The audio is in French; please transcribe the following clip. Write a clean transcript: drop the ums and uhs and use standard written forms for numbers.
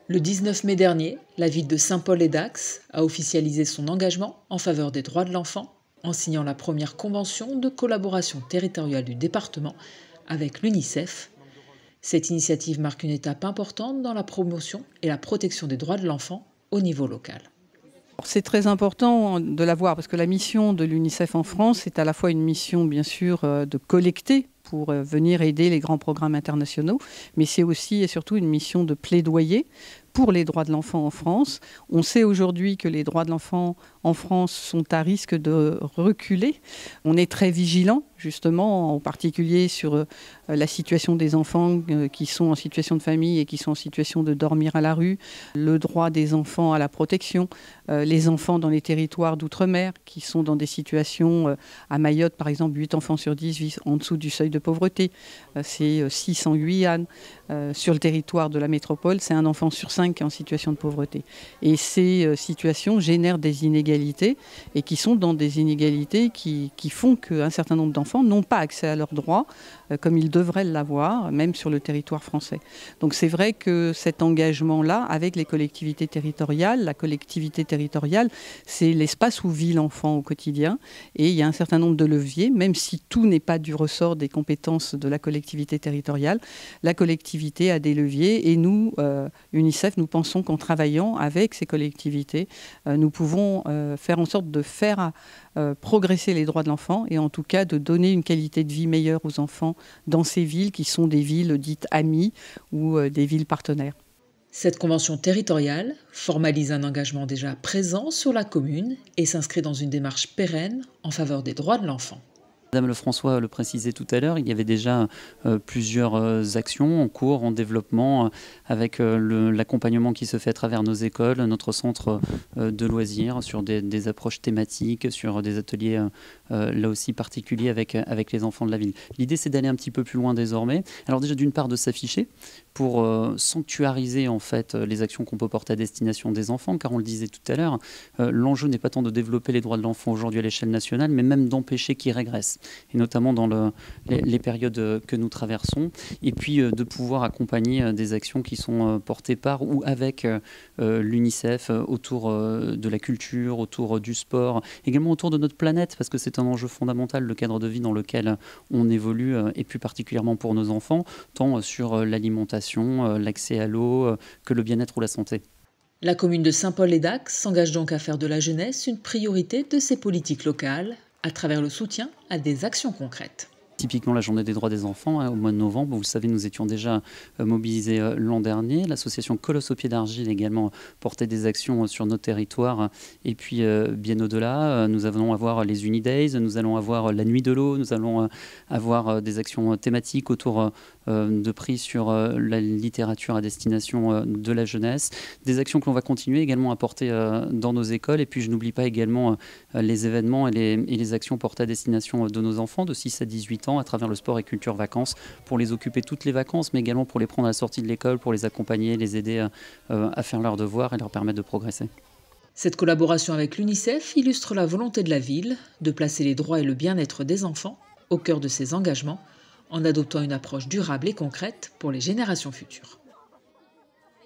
Le 19 mai dernier, la ville de Saint-Paul-et-Dax a officialisé son engagement en faveur des droits de l'enfant en signant la première convention de collaboration territoriale du département avec l'UNICEF. Cette initiative marque une étape importante dans la promotion et la protection des droits de l'enfant au niveau local. C'est très important de l'avoir parce que la mission de l'UNICEF en France est à la fois une mission bien sûr de collecter pour venir aider les grands programmes internationaux, mais c'est aussi et surtout une mission de plaidoyer pour les droits de l'enfant en France. On sait aujourd'hui que les droits de l'enfant en France sont à risque de reculer. On est très vigilant, justement, en particulier sur la situation des enfants qui sont en situation de famille et qui sont en situation de dormir à la rue, le droit des enfants à la protection, les enfants dans les territoires d'outre-mer qui sont dans des situations, à Mayotte par exemple, 8 enfants sur 10 vivent en dessous du seuil de pauvreté, c'est 6 en Guyane. Sur le territoire de la métropole, c'est un enfant sur 5 qui est en situation de pauvreté. Et ces situations génèrent des inégalités et qui sont dans des inégalités qui font qu'un certain nombre d'enfants n'ont pas accès à leurs droits comme ils devraient l'avoir, même sur le territoire français. Donc c'est vrai que cet engagement-là, avec les collectivités territoriales, la collectivité territoriale, c'est l'espace où vit l'enfant au quotidien. Et il y a un certain nombre de leviers, même si tout n'est pas du ressort des compétences de la collectivité territoriale, la collectivité a des leviers et nous, UNICEF, nous pensons qu'en travaillant avec ces collectivités, nous pouvons faire en sorte de faire progresser les droits de l'enfant et en tout cas de donner une qualité de vie meilleure aux enfants dans ces villes qui sont des villes dites amies ou des villes partenaires. Cette convention territoriale formalise un engagement déjà présent sur la commune et s'inscrit dans une démarche pérenne en faveur des droits de l'enfant. Madame Lefrançois le précisait tout à l'heure, il y avait déjà plusieurs actions en cours, en développement, avec l'accompagnement qui se fait à travers nos écoles, notre centre de loisirs, sur des approches thématiques, sur des ateliers là aussi particuliers avec les enfants de la ville. L'idée, c'est d'aller un petit peu plus loin désormais. Alors déjà, d'une part, de s'afficher pour sanctuariser en fait les actions qu'on peut porter à destination des enfants, car on le disait tout à l'heure, l'enjeu n'est pas tant de développer les droits de l'enfant aujourd'hui à l'échelle nationale, mais même d'empêcher qu'ils régressent, et notamment dans les périodes que nous traversons, et puis de pouvoir accompagner des actions qui sont portées par ou avec l'UNICEF autour de la culture, autour du sport, également autour de notre planète, parce que c'est un enjeu fondamental, le cadre de vie dans lequel on évolue, et plus particulièrement pour nos enfants, tant sur l'alimentation, l'accès à l'eau, que le bien-être ou la santé. La commune de Saint-Paul-et-Dax s'engage donc à faire de la jeunesse une priorité de ses politiques locales à travers le soutien à des actions concrètes. Typiquement la journée des droits des enfants, au mois de novembre, vous le savez, nous étions déjà mobilisés l'an dernier. L'association Colosse au pied d'argile également portait des actions sur nos territoires. Et puis bien au-delà, nous allons avoir les Unidays, nous allons avoir la Nuit de l'eau, nous allons avoir des actions thématiques autour de prix sur la littérature à destination de la jeunesse. Des actions que l'on va continuer également à porter dans nos écoles. Et puis je n'oublie pas également les événements et les actions portées à destination de nos enfants de 6 à 18 ans à travers le sport et culture vacances, pour les occuper toutes les vacances, mais également pour les prendre à la sortie de l'école, pour les accompagner, les aider à faire leurs devoirs et leur permettre de progresser. Cette collaboration avec l'UNICEF illustre la volonté de la ville de placer les droits et le bien-être des enfants au cœur de ses engagements en adoptant une approche durable et concrète pour les générations futures.